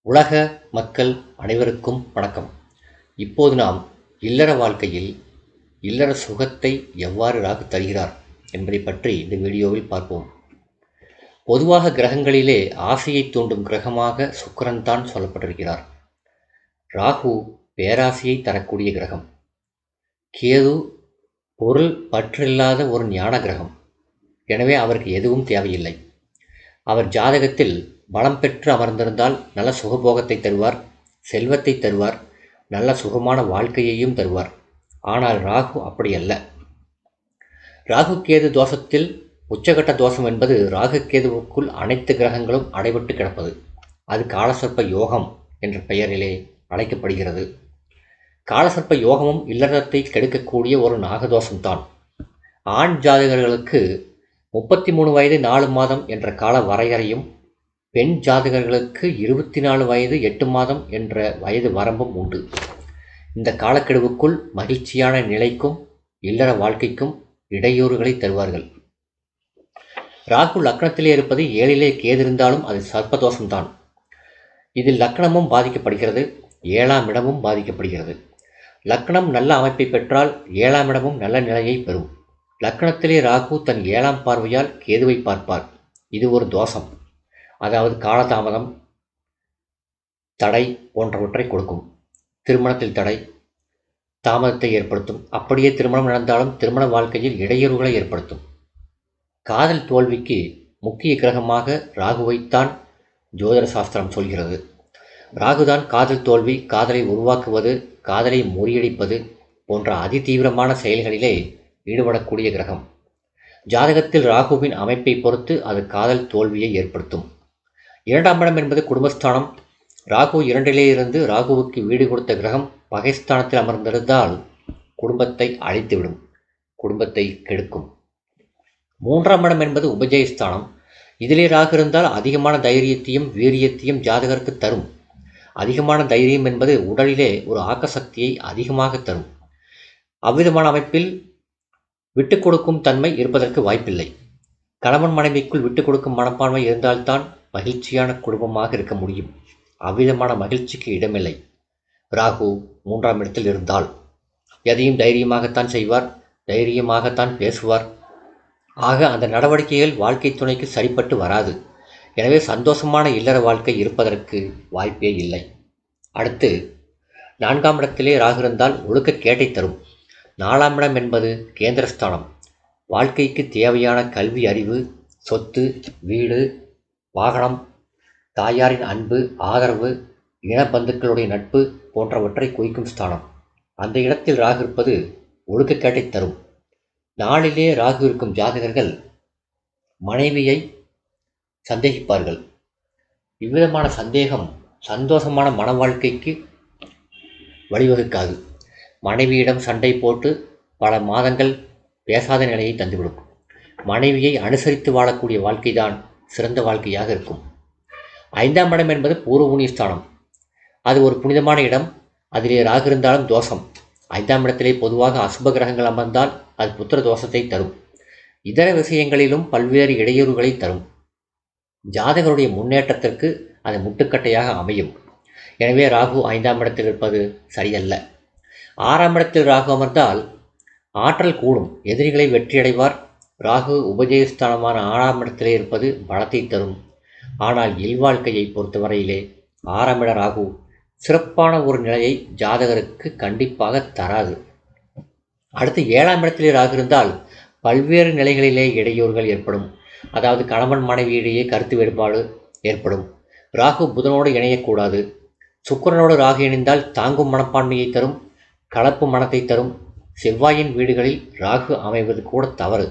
உலக மக்கள் அனைவருக்கும் வணக்கம். இப்போது நாம் இல்லற வாழ்க்கையில் இல்லற சுகத்தை எவ்வாறு ராகு தருகிறார் என்பதை பற்றி இந்த வீடியோவில் பார்ப்போம். பொதுவாக கிரகங்களிலே ஆசையை தூண்டும் கிரகமாக சுக்கிரன் தான் சொல்லப்பட்டிருக்கிறார். ராகு பேராசையை தரக்கூடிய கிரகம். கேது பொருள் பற்றில்லாத ஒரு ஞான கிரகம். எனவே அவருக்கு எதுவும் தேவையில்லை. அவர் ஜாதகத்தில் பலம் பெற்று அமர்ந்திருந்தால் நல்ல சுகபோகத்தை தருவார், செல்வத்தை தருவார், நல்ல சுகமான வாழ்க்கையையும் தருவார். ஆனால் ராகு அப்படி அல்ல. ராகு கேது தோஷத்தில் உச்சகட்ட தோஷம் என்பது ராகு கேதுவுக்குள் அனைத்து கிரகங்களும் அடைபட்டு கிடப்பது. அது காலசர்ப்ப யோகம் என்ற பெயரிலே அழைக்கப்படுகிறது. காலசர்ப்ப யோகமும் இல்லறத்தை கெடுக்கக்கூடிய ஒரு நாகதோஷம்தான். ஆண் ஜாதகர்களுக்கு 33 வயது 4 மாதம் என்ற கால வரையறையும், பெண் ஜாதகர்களுக்கு 24 வயது 8 மாதம் என்ற வயது வரம்பும் உண்டு. இந்த காலக்கெடுவுக்குள் மகிழ்ச்சியான நிலைக்கும் இல்லற வாழ்க்கைக்கும் இடையூறுகளை தருவார்கள். ராகு லக்னத்திலே இருப்பது 7லே கேது இருந்தாலும் அது சர்ப்பதோஷம்தான். இதில் லக்னமும் பாதிக்கப்படுகிறது, 7ஆம் இடமும் பாதிக்கப்படுகிறது. லக்னம் நல்ல அமைப்பை பெற்றால் 7ஆம் இடமும் நல்ல நிலையை பெறும். லக்னத்திலே ராகு தன் 7ஆம் பார்வையால் கேதுவை பார்ப்பார். இது ஒரு தோஷம். அதாவது காலதாமதம், தடை போன்றவற்றை கொடுக்கும். திருமணத்தில் தடை, தாமதத்தை ஏற்படுத்தும். அப்படியே திருமணம் நடந்தாலும் திருமண வாழ்க்கையில் இடையூறுகளை ஏற்படுத்தும். காதல் தோல்விக்கு முக்கிய கிரகமாக ராகுவைத்தான் ஜோதிட சாஸ்திரம் சொல்கிறது. ராகுதான் காதல் தோல்வி, காதலை உருவாக்குவது, காதலை முறியடிப்பது போன்ற அதிதீவிரமான செயல்களிலே ஈடுபடக்கூடிய கிரகம். ஜாதகத்தில் ராகுவின் அமைப்பை பொறுத்து அது காதல் தோல்வியை ஏற்படுத்தும். 2ஆம் இடம் என்பது குடும்பஸ்தானம். ராகு 2லே இருந்து ராகுவுக்கு வீடு கொடுத்த கிரகம் பகைஸ்தானத்தில் அமர்ந்திருந்தால் குடும்பத்தை அழித்துவிடும், குடும்பத்தை கெடுக்கும். 3ஆம் இடம் என்பது உபஜயஸ்தானம். இதிலே ராகு இருந்தால் அதிகமான தைரியத்தையும் வீரியத்தையும் ஜாதகருக்கு தரும். அதிகமான தைரியம் என்பது உடலிலே ஒரு ஆக்கசக்தியை அதிகமாக தரும். அவ்விதமான அமைப்பில் விட்டுக் கொடுக்கும் தன்மை இருப்பதற்கு வாய்ப்பில்லை. கணவன் மனைவிக்குள் விட்டுக் கொடுக்கும் மனப்பான்மை இருந்தால்தான் மகிழ்ச்சியான குடும்பமாக இருக்க முடியும். அவ்விதமான மகிழ்ச்சிக்கு இடமில்லை ராகு 3ஆம் இடத்தில் இருந்தால். எதையும் தைரியமாகத்தான் செய்வார், தைரியமாகத்தான் பேசுவார். ஆக அந்த நடவடிக்கைகள் வாழ்க்கை துணைக்கு சரிப்பட்டு வராது. எனவே சந்தோஷமான இல்லற வாழ்க்கை இருப்பதற்கு வாய்ப்பே இல்லை. அடுத்து 4ஆம் இடத்திலே ராகு இருந்தால் ஒழுக்கக்கேட்டை தரும். 4ஆம் இடம் என்பது கேந்திரஸ்தானம். வாழ்க்கைக்கு தேவையான கல்வி, அறிவு, சொத்து, வீடு, வாகனம், தாயாரின் அன்பு, ஆதரவு, இனபந்துக்களுடைய நட்பு போன்றவற்றை குறிக்கும் ஸ்தானம். அந்த இடத்தில் ராகு இருப்பது ஒழுக்கக்கேட்டை தரும். 4லே ராகு இருக்கும் ஜாதகர்கள் மனைவியை சந்தேகிப்பார்கள். இவ்விதமான சந்தேகம் சந்தோஷமான மன வாழ்க்கைக்கு வழிவகுக்காது. மனைவியிடம் சண்டை போட்டு பல மாதங்கள் பேசாத நிலையை தந்துவிடும். மனைவியை அனுசரித்து வாழக்கூடிய வாழ்க்கைதான் சிறந்த வாழ்க்கையாக இருக்கும். 5ஆம் இடம் என்பது பூர்வ புண்ணியஸ்தானம். அது ஒரு புனிதமான இடம். அதிலே ராகு இருந்தாலும் தோஷம். 5ஆம் இடத்திலே பொதுவாக அசுப கிரகங்கள் அமர்ந்தால் அது புத்திர தோஷத்தை தரும். இதர விஷயங்களிலும் பல்வேறு இடையூறுகளை தரும். ஜாதகருடைய முன்னேற்றத்திற்கு அது முட்டுக்கட்டையாக அமையும். எனவே ராகு 5ஆம் இடத்தில் இருப்பது சரியல்ல. 6ஆம் இடத்தில் ராகு அமர்ந்தால் ஆற்றல் கூடும், எதிரிகளை வெற்றியடைவார். ராகு உபஜயஸ்தானமான 6ஆம் இடத்திலே இருப்பது பலத்தை தரும். ஆனால் இல்வாழ்க்கையை பொறுத்தவரையிலே 6ஆம் இட ராகு சிறப்பான ஒரு நிலையை ஜாதகருக்கு கண்டிப்பாக தராது. அடுத்து 7ஆம் இடத்திலே ராகு இருந்தால் பல்வேறு நிலைகளிலே இடையூறுகள் ஏற்படும். அதாவது கணவன் மனைவியிடையே கருத்து வேறுபாடு ஏற்படும். ராகு புதனோடு இணையக்கூடாது. சுக்கிரனோடு ராகு இணைந்தால் தாங்கும் மனப்பான்மையை தரும், கலப்பு மனத்தை தரும். செவ்வாயின் வீடுகளில் ராகு அமைவது கூட தவறு.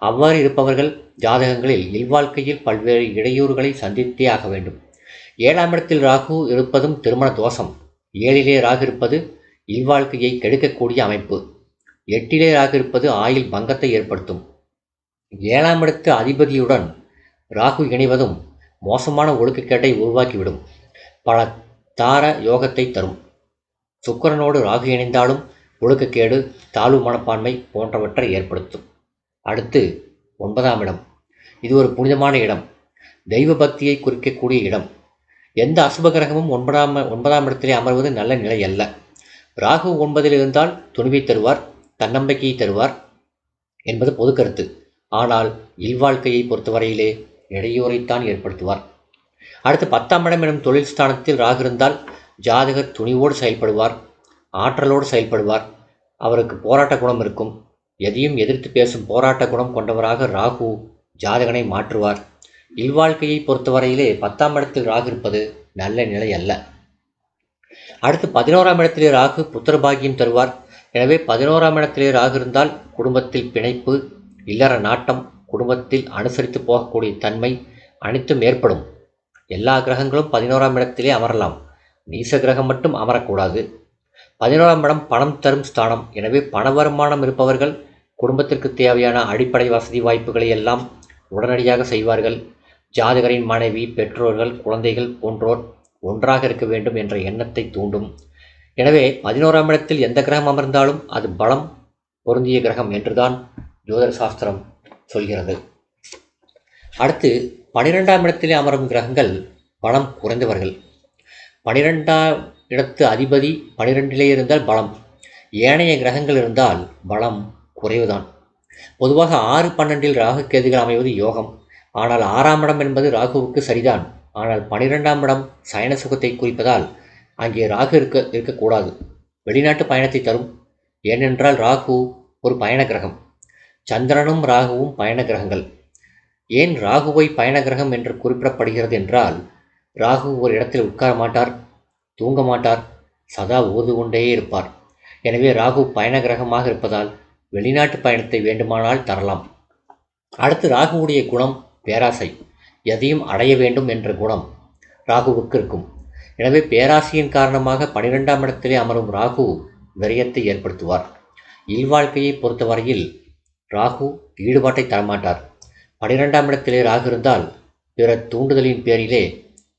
அவ்வாறு இருப்பவர்கள் ஜாதகங்களில் இல்வாழ்க்கையில் பல்வேறு இடையூறுகளை சந்தித்தே ஆக வேண்டும். 7ஆம் இடத்தில் ராகு இருப்பதும் திருமண தோஷம். 7லே ராகு இருப்பது இல்வாழ்க்கையை கெடுக்கக்கூடிய அமைப்பு. 8லே ராகு இருப்பது ஆயுள் பங்கத்தை ஏற்படுத்தும். 7ஆம் இடத்து அதிபதியுடன் ராகு இணைவதும் மோசமான ஒழுக்கக்கேட்டை உருவாக்கிவிடும், பல தார யோகத்தை தரும். சுக்கிரனோடு ராகு இணைந்தாலும் ஒழுக்கக்கேடு, தாழ்வு மனப்பான்மை போன்றவற்றை ஏற்படுத்தும். அடுத்து 9ஆம் இடம். இது ஒரு புனிதமான இடம், தெய்வ பக்தியை குறிக்கக்கூடிய இடம். எந்த அசுப கிரகமும் ஒன்பதாம் இடத்திலே அமர்வது நல்ல நிலை அல்ல. ராகு 9ல் இருந்தால் துணிவை தருவார், தன்னம்பிக்கையை தருவார் என்பது பொது கருத்து. ஆனால் இல்வாழ்க்கையை பொறுத்தவரையிலே இடையூறைத்தான் ஏற்படுத்துவார். அடுத்து 10ஆம் இடம் எனும் தொழில் ஸ்தானத்தில் ராகு இருந்தால் ஜாதகர் துணிவோடு செயல்படுவார், ஆற்றலோடு செயல்படுவார். அவருக்கு போராட்ட குணம் இருக்கும். எதையும் எதிர்த்து பேசும் போராட்ட குணம் கொண்டவராக ராகு ஜாதகனை மாற்றுவார். இல்வாழ்க்கையை பொறுத்தவரையிலே 10ஆம் இடத்தில் ராகு இருப்பது நல்ல நிலை அல்ல. அடுத்து 11ஆம் இடத்திலே ராகு புத்திர பாக்கியம் தருவார். எனவே 11ஆம் இடத்திலே ராகு இருந்தால் குடும்பத்தில் பிணைப்பு, இல்லற நாட்டம், குடும்பத்தில் அனுசரித்து போகக்கூடிய தன்மை அனைத்தும் ஏற்படும். எல்லா கிரகங்களும் 11ஆம் இடத்திலே அமரலாம், நீச கிரகம் மட்டும் அமரக்கூடாது. 11ஆம் இடம் பணம் தரும் ஸ்தானம். எனவே பண வருமானம் இருப்பவர்கள் குடும்பத்திற்கு தேவையான அடிப்படை வசதி வாய்ப்புகளை எல்லாம் உடனடியாக செய்வார்கள். ஜாதகரின் மனைவி, பெற்றோர்கள், குழந்தைகள் போன்றோர் ஒன்றாக இருக்க வேண்டும் என்ற எண்ணத்தை தூண்டும். எனவே 11ஆம் இடத்தில் எந்த கிரகம் அமர்ந்தாலும் அது பலம் பொருந்திய கிரகம் என்றுதான் ஜோதிட சாஸ்திரம் சொல்கிறது. அடுத்து 12ஆம் இடத்திலே அமரும் கிரகங்கள் பலம் குறைந்தவர்கள். 12ஆம் இடத்து அதிபதி 12லே இருந்தால் பலம், ஏனைய கிரகங்கள் இருந்தால் பலம் குறைவுதான். பொதுவாக 6, 12இல் ராகு கேதுகள் அமைவது யோகம். ஆனால் 6ஆம் இடம் என்பது ராகுவுக்கு சரிதான். ஆனால் 12ஆம் இடம் சயன சுகத்தை குறிப்பதால் அங்கே ராகு இருக்கக்கூடாது. வெளிநாட்டு பயணத்தை தரும். ஏனென்றால் ராகு ஒரு பயண கிரகம். சந்திரனும் ராகுவும் பயண கிரகங்கள். ஏன் ராகுவை பயண கிரகம் என்று குறிப்பிடப்படுகிறது என்றால், ராகு ஒரு இடத்தில் உட்கார மாட்டார், தூங்க மாட்டார், சதா ஊது கொண்டே இருப்பார். எனவே ராகு பயண கிரகமாக இருப்பதால் வெளிநாட்டு பயணத்தை வேண்டுமானால் தரலாம். அடுத்து ராகுவுடைய குணம் பேராசை. எதையும் அடைய வேண்டும் என்ற குணம் ராகுவுக்கு இருக்கும். எனவே பேராசையின் காரணமாக 12ஆம் இடத்திலே அமரும் ராகு விரயத்தை ஏற்படுத்துவார். இல்வாழ்க்கையை பொறுத்தவரையில் ராகு ஈடுபாட்டை தரமாட்டார். 12ஆம் இடத்திலே ராகு இருந்தால் பிற தூண்டுதலின் பேரிலே,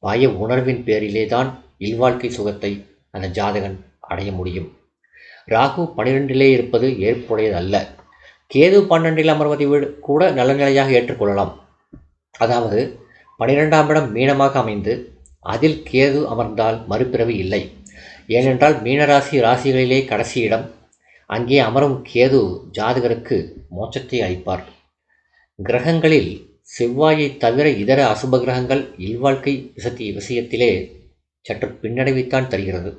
பய உணர்வின் பேரிலே தான் இல்வாழ்க்கை சுகத்தை அந்த ஜாதகன் அடைய முடியும். ராகு 12லே இருப்பது ஏற்புடையதல்ல. கேது 12இல் அமர்வதை கூட நல்ல நிலையாக ஏற்றுக்கொள்ளலாம். அதாவது 12ஆம் இடம் மீனமாக அமைந்து அதில் கேது அமர்ந்தால் மறுபிறவி இல்லை. ஏனென்றால் மீனராசி ராசிகளிலே கடைசி இடம். அங்கே அமரும் கேது ஜாதகருக்கு மோட்சத்தை அளிப்பார். கிரகங்களில் செவ்வாயை தவிர இதர அசுப கிரகங்கள் இல்வாழ்க்கை விஷயத்திலே சற்று பின்னடைவைத்தான் தருகிறது.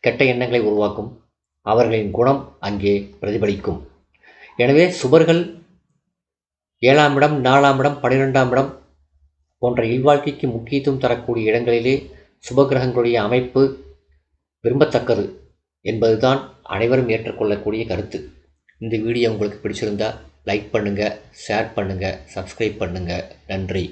கெட்ட எண்ணங்களை உருவாக்கும். அவர்களின் குணம் அங்கே பிரதிபலிக்கும். எனவே சுபர்கள் 7ஆம் இடம், 4ஆம் இடம், 12ஆம் இடம் போன்ற இல்வாழ்க்கைக்கு முக்கியத்துவம் தரக்கூடிய இடங்களிலே சுபகிரகங்களுடைய அமைப்பு விரும்பத்தக்கது என்பதுதான் அனைவரும் ஏற்றுக்கொள்ளக்கூடிய கருத்து. இந்த வீடியோ உங்களுக்கு பிடிச்சிருந்தா லைக் பண்ணுங்கள், ஷேர் பண்ணுங்கள், சப்ஸ்கிரைப் பண்ணுங்கள். நன்றி.